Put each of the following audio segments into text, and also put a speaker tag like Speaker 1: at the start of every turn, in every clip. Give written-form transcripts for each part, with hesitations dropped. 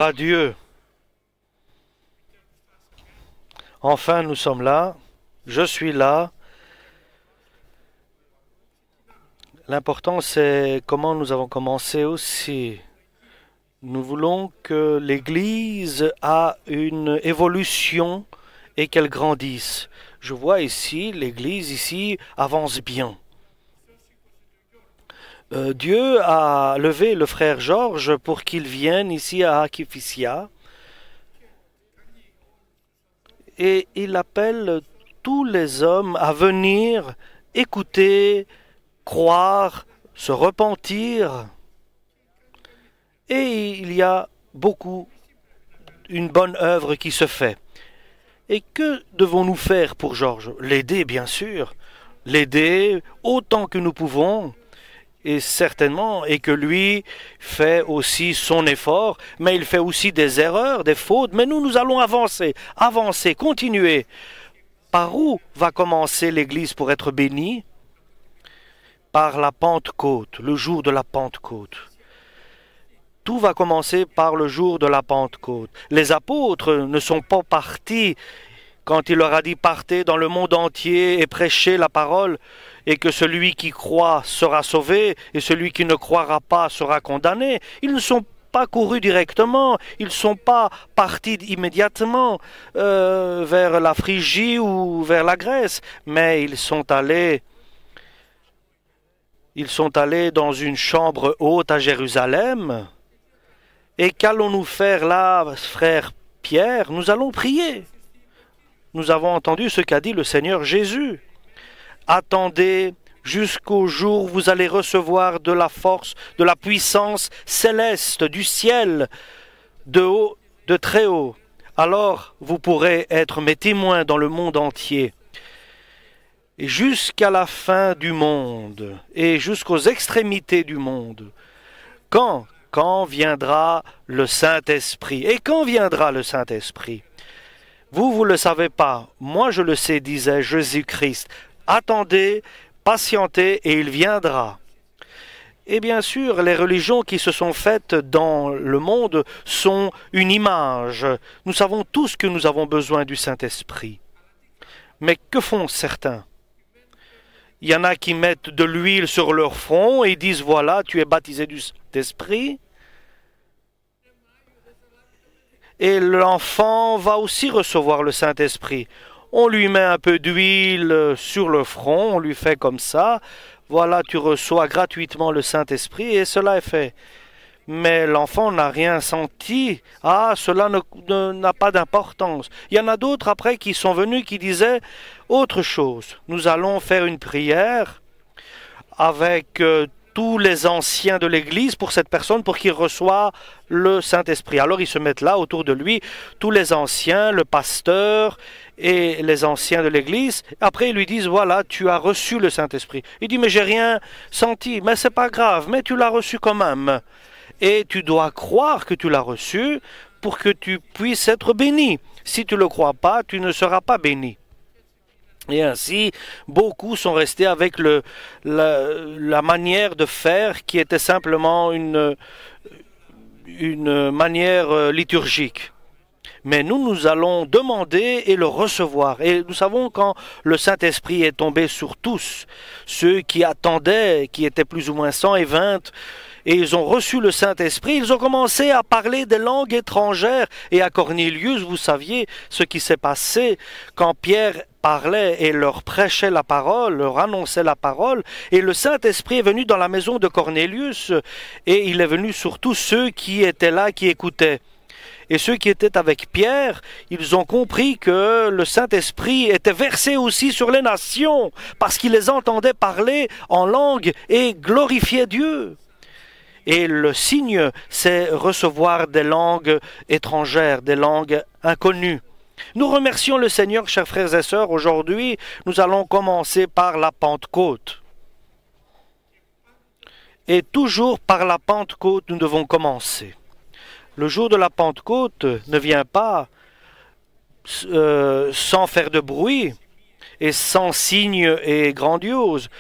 Speaker 1: Adieu. Enfin, nous sommes là. Je suis là. L'important, c'est comment nous avons commencé aussi. Nous voulons que l'Église a une évolution et qu'elle grandisse. Je vois ici, l'Église ici avance bien. Dieu a levé le frère Georges pour qu'il vienne ici à Akifisia. Et il appelle tous les hommes à venir écouter, croire, se repentir. Et il y a une bonne œuvre qui se fait. Et que devons-nous faire pour Georges? L'aider, bien sûr. L'aider autant que nous pouvons. Et certainement, et que lui fait aussi son effort, mais il fait aussi des erreurs, des fautes. Mais nous allons avancer, continuer. Par où va commencer l'Église pour être bénie? Par la Pentecôte, le jour de la Pentecôte. Tout va commencer par le jour de la Pentecôte. Les apôtres ne sont pas partis quand il leur a dit partez dans le monde entier et prêchez la parole, et que celui qui croit sera sauvé et celui qui ne croira pas sera condamné. Ils ne sont pas courus directement, ils ne sont pas partis immédiatement vers la Phrygie ou vers la Grèce, mais ils sont allés dans une chambre haute à Jérusalem. Et qu'allons-nous faire là, frère Pierre? Nous allons prier. Nous avons entendu ce qu'a dit le Seigneur Jésus. Attendez jusqu'au jour où vous allez recevoir de la force, de la puissance céleste du ciel, de haut, de très haut. Alors vous pourrez être mes témoins dans le monde entier. Et jusqu'à la fin du monde, et jusqu'aux extrémités du monde. Quand viendra le Saint-Esprit? Et quand viendra le Saint-Esprit? Vous ne le savez pas. Moi, je le sais, disait Jésus-Christ. Attendez, patientez, et il viendra. Et bien sûr, les religions qui se sont faites dans le monde sont une image. Nous savons tous que nous avons besoin du Saint-Esprit. Mais que font certains? Il y en a qui mettent de l'huile sur leur front et disent, voilà, tu es baptisé du Saint-Esprit. Et l'enfant va aussi recevoir le Saint-Esprit. On lui met un peu d'huile sur le front, on lui fait comme ça. Voilà, tu reçois gratuitement le Saint-Esprit et cela est fait. Mais l'enfant n'a rien senti. Ah, cela n'a pas d'importance. Il y en a d'autres après qui sont venus qui disaient autre chose. Nous allons faire une prière avec tous les anciens de l'Église pour cette personne pour qu'il reçoive le Saint-Esprit. Alors ils se mettent là autour de lui, tous les anciens, le pasteur et les anciens de l'Église. Après ils lui disent, voilà, tu as reçu le Saint-Esprit. Il dit, mais j'ai rien senti. Mais c'est pas grave, mais tu l'as reçu quand même. Et tu dois croire que tu l'as reçu pour que tu puisses être béni. Si tu ne le crois pas, tu ne seras pas béni. Et ainsi, beaucoup sont restés avec la manière de faire qui était simplement une manière liturgique. Mais nous allons demander et le recevoir. Et nous savons quand le Saint-Esprit est tombé sur tous, ceux qui attendaient, qui étaient plus ou moins 120, et ils ont reçu le Saint-Esprit, ils ont commencé à parler des langues étrangères. Et à Cornélius, vous saviez ce qui s'est passé quand Pierre parlait et leur prêchait la parole, leur annonçait la parole, et le Saint-Esprit est venu dans la maison de Cornélius, et il est venu sur tous ceux qui étaient là, qui écoutaient. Et ceux qui étaient avec Pierre, ils ont compris que le Saint-Esprit était versé aussi sur les nations, parce qu'ils les entendaient parler en langue et glorifier Dieu. Et le signe, c'est recevoir des langues étrangères, des langues inconnues. Nous remercions le Seigneur, chers frères et sœurs. Aujourd'hui, nous allons commencer par la Pentecôte. Et toujours par la Pentecôte, nous devons commencer. Le jour de la Pentecôte ne vient pas sans faire de bruit et sans signe et grandiose.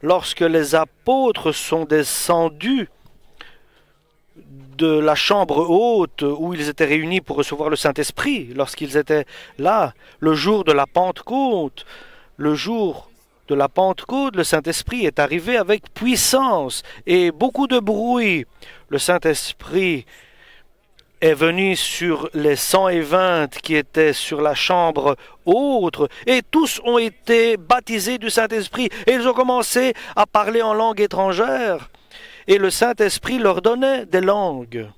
Speaker 1: Lorsque les apôtres sont descendus de la chambre haute où ils étaient réunis pour recevoir le Saint-Esprit, lorsqu'ils étaient là, le jour de la Pentecôte. Le jour de la Pentecôte, le Saint-Esprit est arrivé avec puissance et beaucoup de bruit. Le Saint-Esprit est venu sur les 120 qui étaient sur la chambre haute, et tous ont été baptisés du Saint-Esprit, et ils ont commencé à parler en langue étrangère, et le Saint-Esprit leur donnait des langues.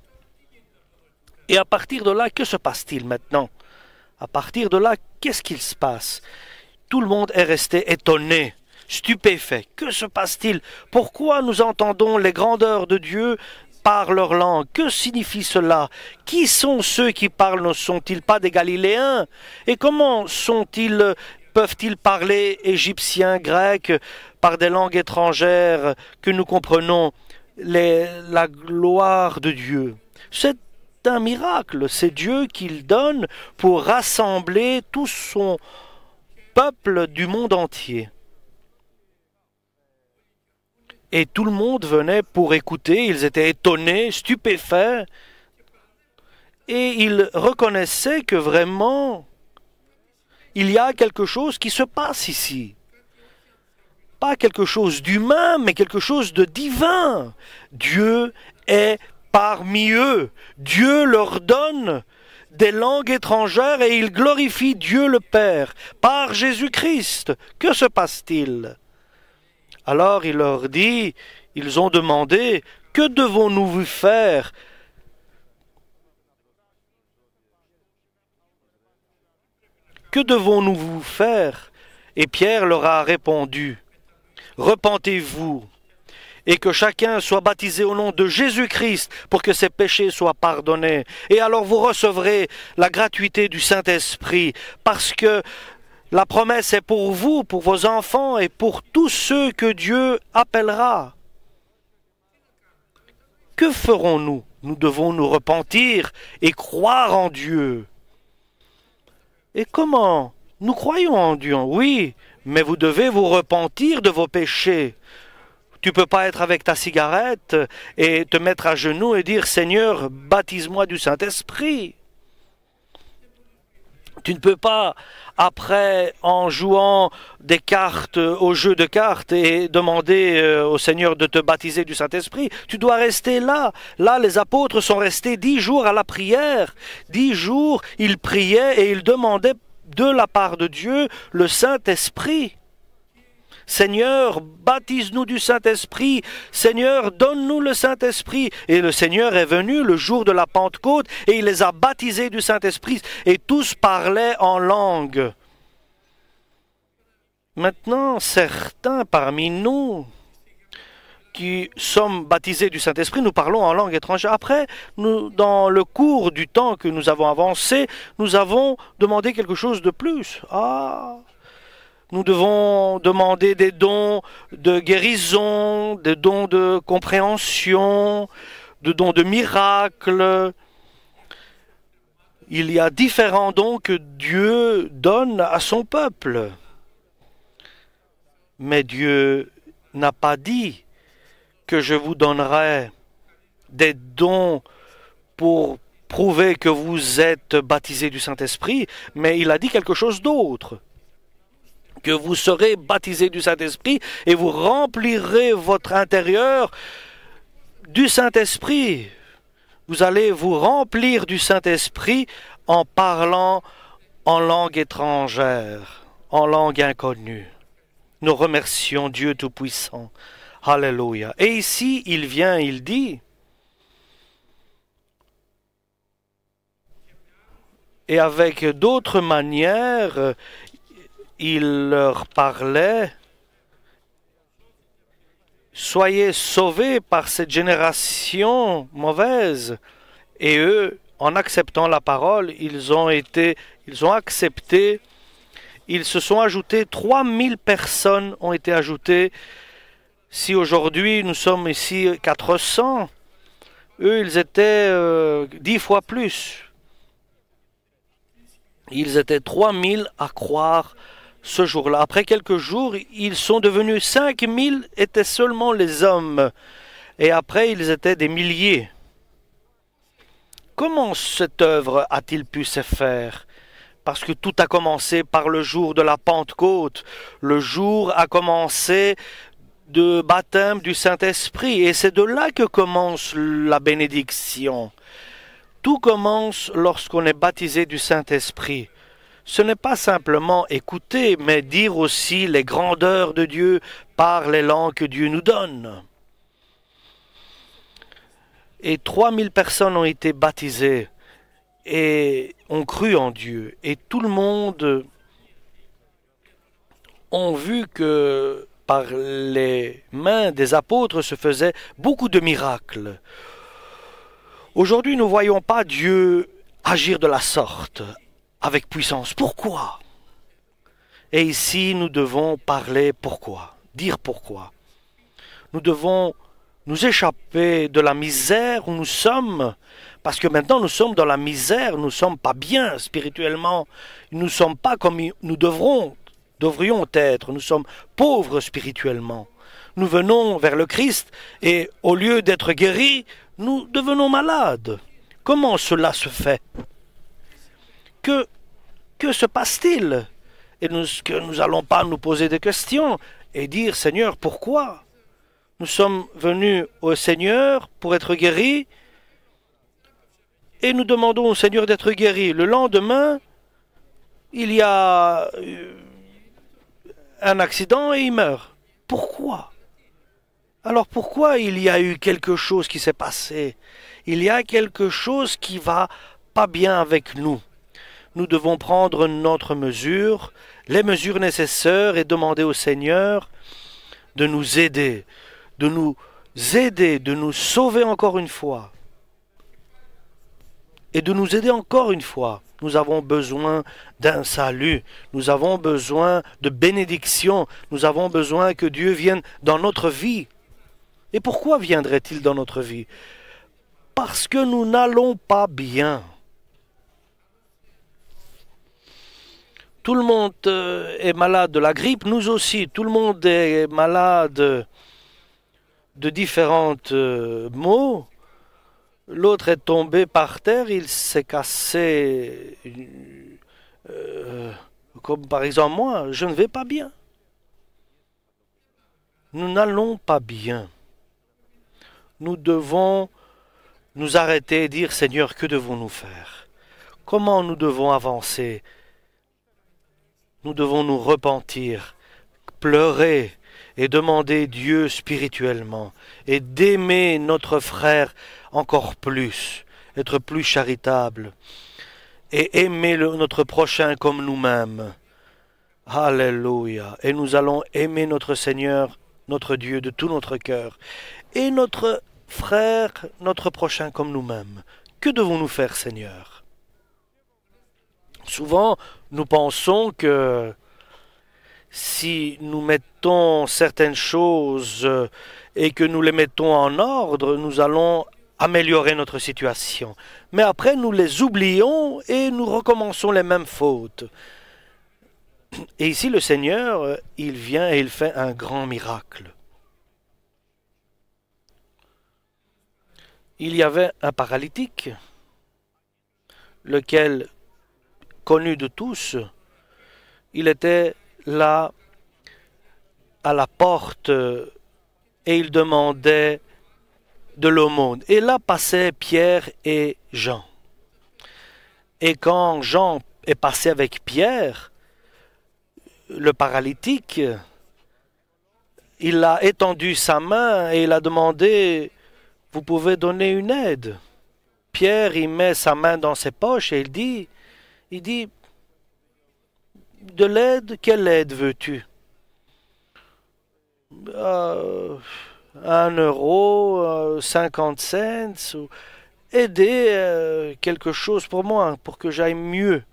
Speaker 1: Et à partir de là, que se passe-t-il maintenant? À partir de là, qu'est-ce qu'il se passe? Tout le monde est resté étonné, stupéfait. Que se passe-t-il? Pourquoi nous entendons les grandeurs de Dieu par leur langue? Que signifie cela? Qui sont ceux qui parlent? Ne sont-ils pas des Galiléens? Et comment peuvent-ils parler égyptien, grec, par des langues étrangères que nous comprenons? La gloire de Dieu. C'est un miracle. C'est Dieu qui le donne pour rassembler tout son peuple du monde entier. Et tout le monde venait pour écouter, ils étaient étonnés, stupéfaits, et ils reconnaissaient que vraiment, il y a quelque chose qui se passe ici. Pas quelque chose d'humain, mais quelque chose de divin. Dieu est parmi eux. Dieu leur donne des langues étrangères et ils glorifient Dieu le Père par Jésus-Christ. Que se passe-t-il? Alors il leur dit, ils ont demandé, que devons-nous vous faire? Que devons-nous vous faire? Et Pierre leur a répondu, repentez-vous, et que chacun soit baptisé au nom de Jésus-Christ pour que ses péchés soient pardonnés. Et alors vous recevrez la gratuité du Saint-Esprit, parce que la promesse est pour vous, pour vos enfants et pour tous ceux que Dieu appellera. Que ferons-nous? Nous devons nous repentir et croire en Dieu. Et comment? Nous croyons en Dieu, oui, mais vous devez vous repentir de vos péchés. Tu ne peux pas être avec ta cigarette et te mettre à genoux et dire « Seigneur, baptise-moi du Saint-Esprit ». Tu ne peux pas, après, en jouant des cartes au jeu de cartes et demander au Seigneur de te baptiser du Saint-Esprit. Tu dois rester là. Là, les apôtres sont restés 10 jours à la prière. 10 jours, ils priaient et ils demandaient de la part de Dieu le Saint-Esprit. Seigneur, baptise-nous du Saint-Esprit. Seigneur, donne-nous le Saint-Esprit. Et le Seigneur est venu le jour de la Pentecôte et il les a baptisés du Saint-Esprit. Et tous parlaient en langue. Maintenant, certains parmi nous qui sommes baptisés du Saint-Esprit, nous parlons en langue étrangère. Après, dans le cours du temps que nous avons avancé, nous avons demandé quelque chose de plus. Nous devons demander des dons de guérison, des dons de compréhension, des dons de miracles. Il y a différents dons que Dieu donne à son peuple. Mais Dieu n'a pas dit que je vous donnerai des dons pour prouver que vous êtes baptisés du Saint-Esprit, mais il a dit quelque chose d'autre. Que vous serez baptisés du Saint-Esprit et vous remplirez votre intérieur du Saint-Esprit. Vous allez vous remplir du Saint-Esprit en parlant en langue étrangère, en langue inconnue. Nous remercions Dieu Tout-Puissant. Alléluia. Et ici, il dit, et avec d'autres manières, il leur parlait, soyez sauvés par cette génération mauvaise. Et eux, en acceptant la parole, ils ont accepté, ils se sont ajoutés, 3000 personnes ont été ajoutées. Si aujourd'hui nous sommes ici 400, eux ils étaient 10 fois plus. Ils étaient 3000 à croire ce jour-là. Après quelques jours, ils sont devenus 5000 étaient seulement les hommes. Et après, ils étaient des milliers. Comment cette œuvre a-t-il pu se faire? Parce que tout a commencé par le jour de la Pentecôte. Le jour a commencé de baptême du Saint-Esprit. Et c'est de là que commence la bénédiction. Tout commence lorsqu'on est baptisé du Saint-Esprit. Ce n'est pas simplement écouter, mais dire aussi les grandeurs de Dieu par les langues que Dieu nous donne. Et 3000 personnes ont été baptisées et ont cru en Dieu. Et tout le monde a vu que par les mains des apôtres se faisaient beaucoup de miracles. Aujourd'hui, nous ne voyons pas Dieu agir de la sorte, avec puissance. Pourquoi? Et ici, nous devons parler pourquoi, dire pourquoi. Nous devons nous échapper de la misère où nous sommes, parce que maintenant nous sommes dans la misère, nous ne sommes pas bien spirituellement, nous ne sommes pas comme nous devrions être, nous sommes pauvres spirituellement. Nous venons vers le Christ et au lieu d'être guéris, nous devenons malades. Comment cela se fait? Que se passe-t-il? Et que nous n'allons pas nous poser des questions et dire, Seigneur, pourquoi? Nous sommes venus au Seigneur pour être guéris et nous demandons au Seigneur d'être guéris. Le lendemain, il y a un accident et il meurt. Pourquoi? Alors pourquoi il y a eu quelque chose qui s'est passé? Il y a quelque chose qui va pas bien avec nous. Nous devons prendre notre mesure, les mesures nécessaires et demander au Seigneur de nous aider, de nous sauver encore une fois et de nous aider encore une fois. Nous avons besoin d'un salut, nous avons besoin de bénédiction, nous avons besoin que Dieu vienne dans notre vie. Et pourquoi viendrait-il dans notre vie? Parce que nous n'allons pas bien. Tout le monde est malade de la grippe, nous aussi. Tout le monde est malade de différentes maux. L'autre est tombé par terre, il s'est cassé, comme par exemple moi, je ne vais pas bien. Nous n'allons pas bien. Nous devons nous arrêter et dire, Seigneur, que devons-nous faire? Comment nous devons avancer? Nous devons nous repentir, pleurer et demander Dieu spirituellement et d'aimer notre frère encore plus, être plus charitable et aimer notre prochain comme nous-mêmes. Alléluia. Et nous allons aimer notre Seigneur, notre Dieu de tout notre cœur et notre frère, notre prochain comme nous-mêmes. Que devons-nous faire, Seigneur? Souvent, nous pensons que si nous mettons certaines choses et que nous les mettons en ordre, nous allons améliorer notre situation. Mais après, nous les oublions et nous recommençons les mêmes fautes. Et ici, le Seigneur, il vient et il fait un grand miracle. Il y avait un paralytique, lequel, connu de tous, il était là à la porte et il demandait de l'aumône. Et là passaient Pierre et Jean. Et quand Jean est passé avec Pierre, le paralytique, il a étendu sa main et il a demandé, vous pouvez donner une aide? Pierre, il met sa main dans ses poches et il dit, de l'aide, quelle aide veux-tu? 1 euro, 50 cents, ou aider quelque chose pour moi, pour que j'aille mieux.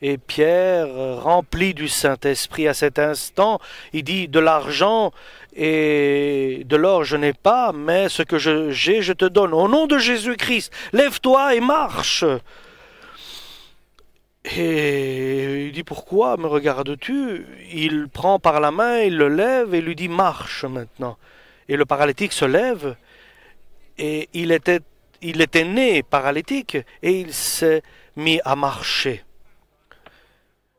Speaker 1: Et Pierre, rempli du Saint-Esprit à cet instant, il dit, de l'argent et de l'or je n'ai pas, mais ce que j'ai, je te donne. Au nom de Jésus-Christ, lève-toi et marche. Et il dit, pourquoi me regardes-tu? Il prend par la main, il le lève et lui dit, marche maintenant. Et le paralytique se lève et il il était né paralytique et il s'est mis à marcher.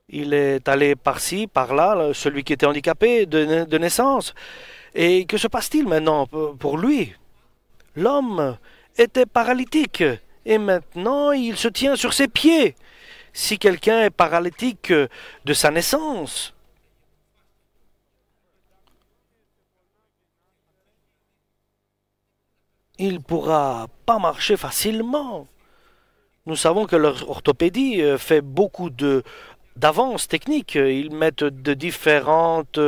Speaker 1: Il est allé par-ci, par-là, celui qui était handicapé de naissance. Et que se passe-t-il maintenant pour lui? L'homme était paralytique et maintenant il se tient sur ses pieds. Si quelqu'un est paralytique de sa naissance, il ne pourra pas marcher facilement. Nous savons que l'orthopédie fait beaucoup d'avances techniques. Ils mettent de différentes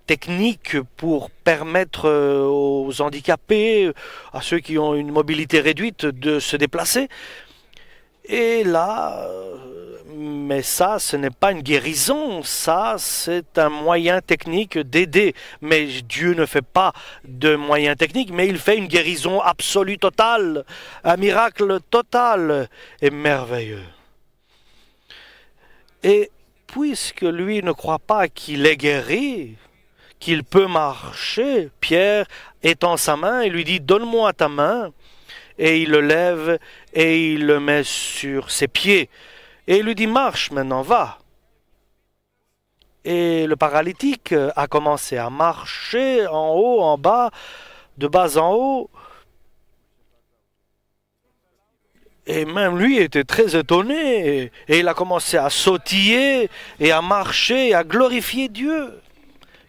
Speaker 1: techniques pour permettre aux handicapés, à ceux qui ont une mobilité réduite, de se déplacer. Et là, mais ça, ce n'est pas une guérison, ça, c'est un moyen technique d'aider. Mais Dieu ne fait pas de moyens techniques, mais il fait une guérison absolue, totale, un miracle total et merveilleux. Et puisque lui ne croit pas qu'il est guéri, qu'il peut marcher, Pierre étend sa main et lui dit « Donne-moi ta main ». Et il le lève et il le met sur ses pieds. Et il lui dit, marche maintenant, va. Et le paralytique a commencé à marcher en haut, en bas, de bas en haut. Et même lui était très étonné. Et il a commencé à sautiller et à marcher et à glorifier Dieu.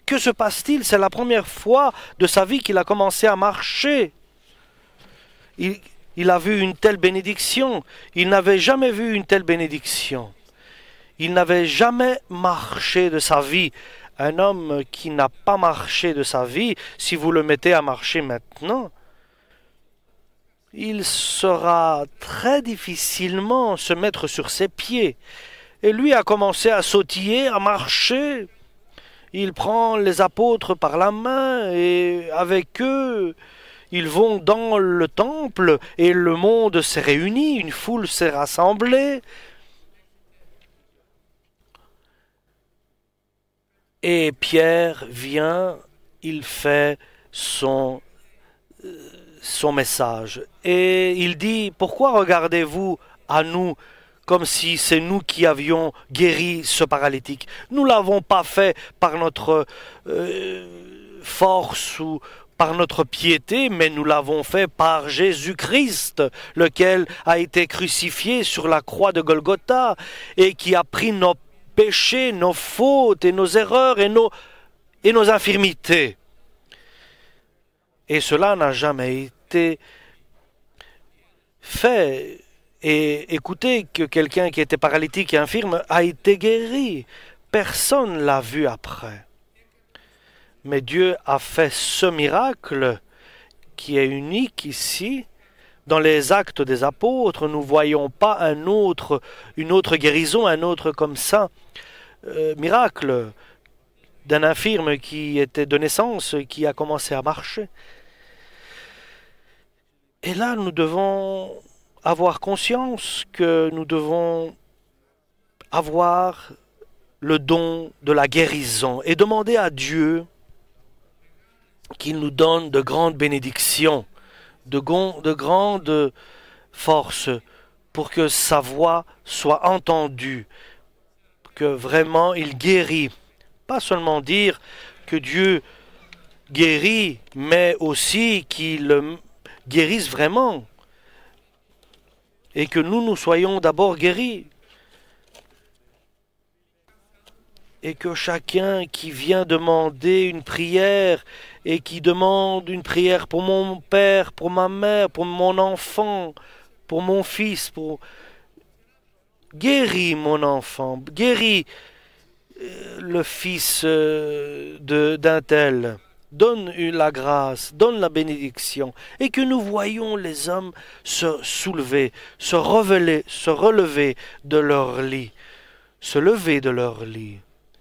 Speaker 1: Que se passe-t-il? C'est la première fois de sa vie qu'il a commencé à marcher. Il a vu une telle bénédiction. Il n'avait jamais vu une telle bénédiction. Il n'avait jamais marché de sa vie. Un homme qui n'a pas marché de sa vie, si vous le mettez à marcher maintenant, il saura très difficilement se mettre sur ses pieds. Et lui a commencé à sautiller, à marcher. Il prend les apôtres par la main et avec eux, ils vont dans le temple et le monde s'est réuni, une foule s'est rassemblée. Et Pierre vient, il fait son message. Et il dit, pourquoi regardez-vous à nous comme si c'est nous qui avions guéri ce paralytique? Nous ne l'avons pas fait par notre force ou par notre piété, mais nous l'avons fait par Jésus-Christ, lequel a été crucifié sur la croix de Golgotha et qui a pris nos péchés, nos fautes et nos erreurs et nos infirmités. Et cela n'a jamais été fait. Et écoutez que quelqu'un qui était paralytique et infirme a été guéri. Personne ne l'a vu après. Mais Dieu a fait ce miracle qui est unique ici. Dans les actes des apôtres, nous ne voyons pas une autre guérison, un autre comme ça, miracle d'un infirme qui était de naissance, qui a commencé à marcher. Et là, nous devons avoir conscience que nous devons avoir le don de la guérison et demander à Dieu qu'il nous donne de grandes bénédictions, de grandes forces pour que sa voix soit entendue, que vraiment il guérit. Pas seulement dire que Dieu guérit, mais aussi qu'il guérisse vraiment et que nous soyons d'abord guéris. Et que chacun qui vient demander une prière et qui demande une prière pour mon père, pour ma mère, pour mon enfant, pour mon fils, guéris mon enfant, guéris le fils d'un tel, donne la grâce, donne la bénédiction, et que nous voyons les hommes se soulever, se relever de leur lit, se lever de leur lit.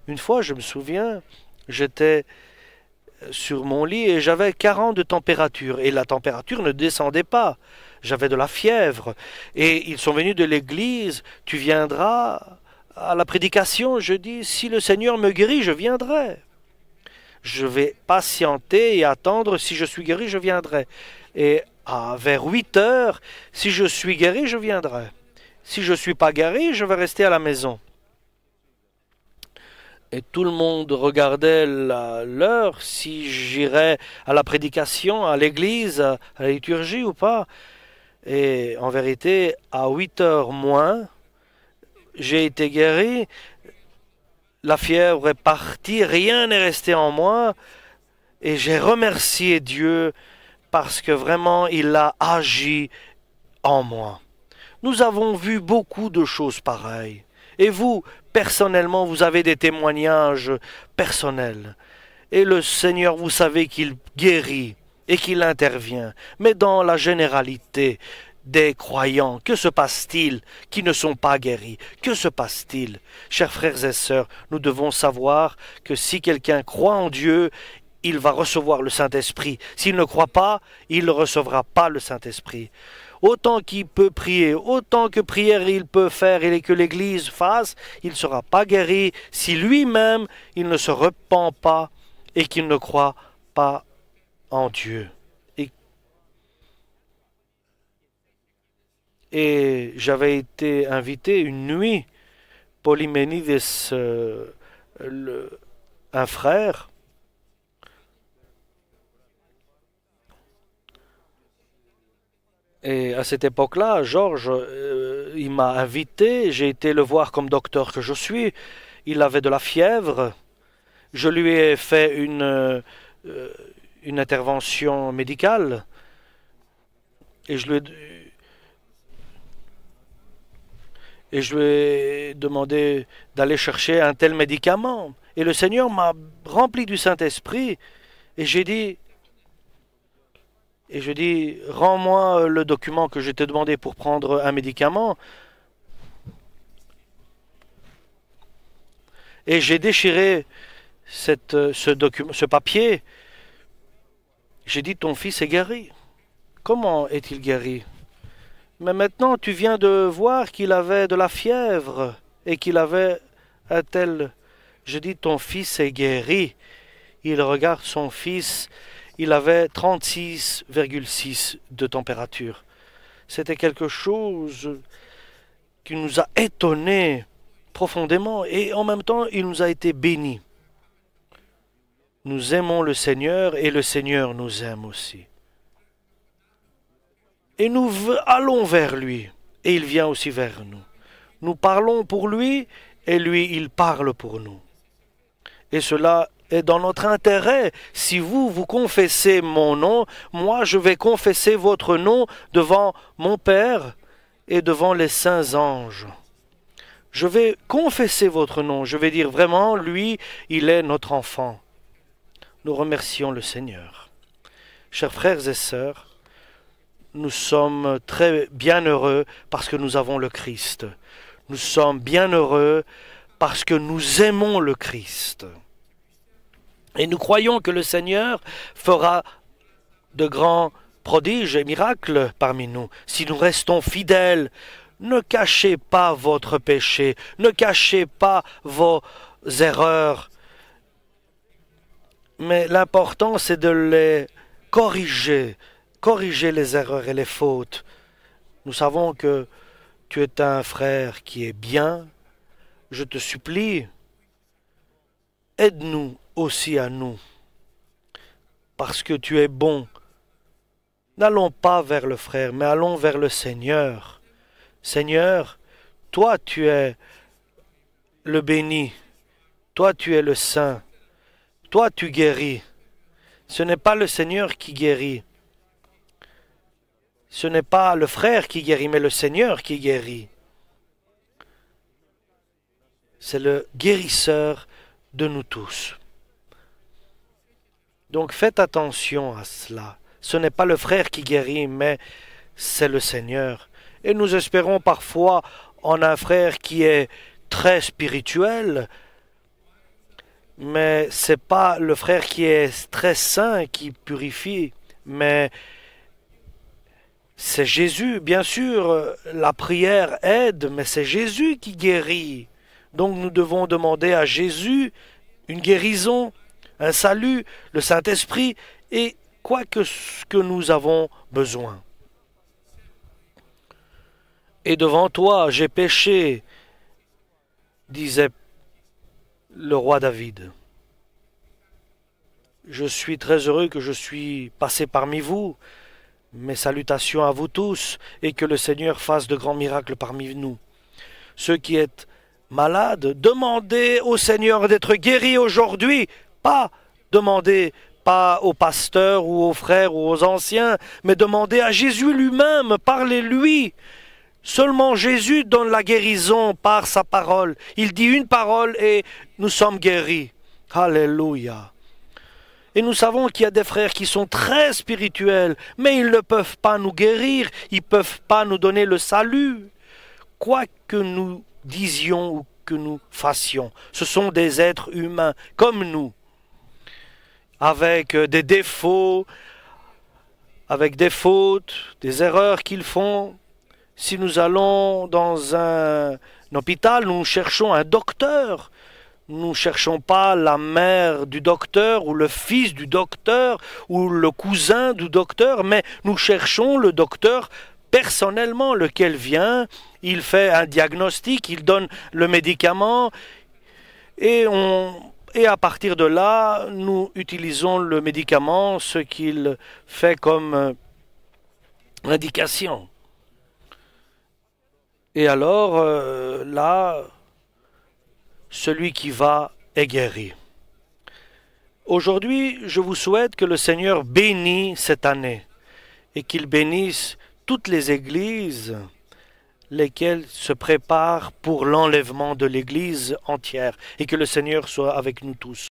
Speaker 1: Une fois, je me souviens, j'étais sur mon lit et j'avais 40 de température et la température ne descendait pas. J'avais de la fièvre et ils sont venus de l'église. Tu viendras à la prédication? Je dis, si le Seigneur me guérit, je viendrai. Je vais patienter et attendre. Si je suis guéri, je viendrai. Et vers 8 heures, si je suis guéri, je viendrai. Si je ne suis pas guéri, je vais rester à la maison. Et tout le monde regardait l'heure, si j'irais à la prédication, à l'église, à la liturgie ou pas. Et en vérité, à 8 heures moins, j'ai été guéri. La fièvre est partie, rien n'est resté en moi. Et j'ai remercié Dieu parce que vraiment il a agi en moi. Nous avons vu beaucoup de choses pareilles. Et vous, personnellement, vous avez des témoignages personnels. Et le Seigneur, vous savez qu'il guérit et qu'il intervient. Mais dans la généralité des croyants, que se passe-t-il qui ne sont pas guéris? Que se passe-t-il? Chers frères et sœurs, nous devons savoir que si quelqu'un croit en Dieu, il va recevoir le Saint-Esprit. S'il ne croit pas, il ne recevra pas le Saint-Esprit. Autant qu'il peut prier, autant que prière il peut faire et que l'Église fasse, il ne sera pas guéri si lui-même il ne se repent pas et qu'il ne croit pas en Dieu. Et j'avais été invité une nuit, Polyménides, un frère, et à cette époque-là, Georges, il m'a invité, j'ai été le voir comme docteur que je suis, il avait de la fièvre, je lui ai fait une intervention médicale, et je lui ai demandé d'aller chercher un tel médicament. Et le Seigneur m'a rempli du Saint-Esprit, et je dis, rends-moi le document que je t'ai demandé pour prendre un médicament. Et j'ai déchiré ce papier. J'ai dit, ton fils est guéri. Comment est-il guéri? Mais maintenant, tu viens de voir qu'il avait de la fièvre et qu'il avait un tel... Je dis, ton fils est guéri. Il regarde son fils. Il avait 36,6 de température. C'était quelque chose qui nous a étonnés profondément et en même temps, il nous a été béni. Nous aimons le Seigneur et le Seigneur nous aime aussi. Et nous allons vers lui et il vient aussi vers nous. Nous parlons pour lui et lui, il parle pour nous. Et cela est dans notre intérêt. Si vous confessez mon nom, moi je vais confesser votre nom devant mon Père et devant les saints anges. Je vais confesser votre nom. Je vais dire vraiment, lui, il est notre enfant. Nous remercions le Seigneur. Chers frères et sœurs, nous sommes très bien heureux parce que nous avons le Christ. Nous sommes bien heureux parce que nous aimons le Christ. Et nous croyons que le Seigneur fera de grands prodiges et miracles parmi nous. Si nous restons fidèles, ne cachez pas votre péché, ne cachez pas vos erreurs. Mais l'important, c'est de les corriger les erreurs et les fautes. Nous savons que tu es un frère qui est bien. Je te supplie, aide-nous aussi à nous, parce que tu es bon. N'allons pas vers le frère, mais allons vers le Seigneur. Seigneur, toi tu es le béni, toi tu es le saint, toi tu guéris. Ce n'est pas le Seigneur qui guérit. Ce n'est pas le frère qui guérit, mais le Seigneur qui guérit. C'est le guérisseur de nous tous. Donc faites attention à cela. Ce n'est pas le frère qui guérit, mais c'est le Seigneur. Et nous espérons parfois en un frère qui est très spirituel, mais ce n'est pas le frère qui est très saint qui purifie, mais c'est Jésus. Bien sûr, la prière aide, mais c'est Jésus qui guérit. Donc nous devons demander à Jésus une guérison, un salut, le Saint-Esprit et quoi que ce que nous avons besoin. Et devant toi, j'ai péché, disait le roi David. Je suis très heureux que je suis passé parmi vous. Mes salutations à vous tous, et que le Seigneur fasse de grands miracles parmi nous. Ceux qui êtes malades, demandez au Seigneur d'être guéris aujourd'hui, pas demandez pas au pasteur ou aux frères ou aux anciens, mais demandez à Jésus lui-même, parlez-lui. Seulement Jésus donne la guérison par sa parole. Il dit une parole et nous sommes guéris. Alléluia. Et nous savons qu'il y a des frères qui sont très spirituels, mais ils ne peuvent pas nous guérir, ils ne peuvent pas nous donner le salut. Quoi que nous disions ou que nous fassions, ce sont des êtres humains comme nous, avec des défauts, avec des fautes, des erreurs qu'ils font. Si nous allons dans un hôpital, nous cherchons un docteur. Nous ne cherchons pas la mère du docteur ou le fils du docteur ou le cousin du docteur, mais nous cherchons le docteur personnellement, lequel vient, il fait un diagnostic, il donne le médicament et à partir de là, nous utilisons le médicament, ce qu'il fait comme indication. Et alors, là, celui qui va est guéri. Aujourd'hui, je vous souhaite que le Seigneur bénisse cette année et qu'il bénisse toutes les églises lesquelles se préparent pour l'enlèvement de l'église entière et que le Seigneur soit avec nous tous.